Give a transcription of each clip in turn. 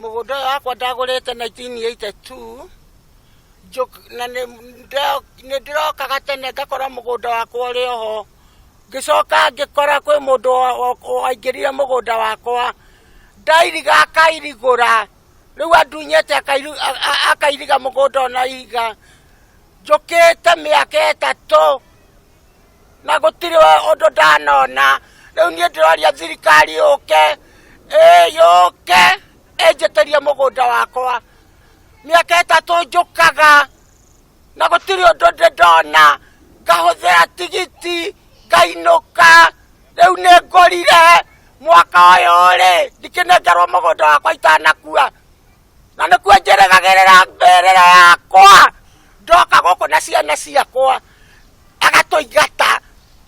Mũgũnda wakwa ndagũrĩte 1982 na nĩ ndĩrokaga tene ngakora mũgũnda wakwa ũrĩ oho, ngĩcoka ngĩkora kwĩ mũndũ waingĩrire mũgũnda wakwa ndairiga akairigũra, rĩu andunyĩte akairiga mũgũnda ona ihiga, njũkĩte mĩaka 3 na gũtirĩ ũndũ ndanona. Rĩu niĩ ndĩroria thirikari yũke ĩnjĩtĩrie mũgũnda wakwa, mĩaka 3 njũkaga na gũtirĩ ũndũ ndona, ngahũthĩra tigiti ngainũka, rĩu nĩ ngorire mwaka ũyũ rĩ ndikĩnengerwo mũgũnda wakwa itanakua, na nĩkuo njĩrĩgagĩrĩra mbĩrĩra yakwa ndoka gũkũ na ciana ciakwa,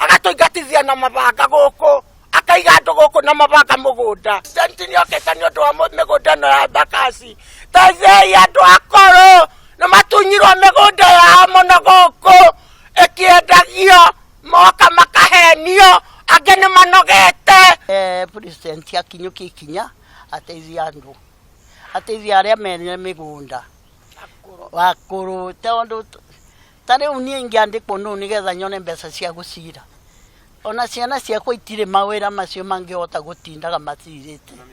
agatoingatithia na mabanga gũkũ, akaiga andũ gũkũ na mabanga mũgũnda. Sentini okĩte nĩ ũndũ wa mĩgũnda ĩno ya Embakasi, teithĩrĩria andũ akũrũ nĩ matunyirwo mĩgũnda yao mũno gũkũ ĩkĩendagio, moka makahenio, angĩ nĩ manogete. President akinyũkia ikinya ateithia andũ, ateithia arĩa mena mĩgũnda akũrũ, tondũ ta rĩu niĩ ingĩandĩkwo nũũ nĩgetha nyone mbeca cia gũcira, ona ciana ciakwa itirĩ mawĩra macio mangĩhota gũtindaga macirĩte.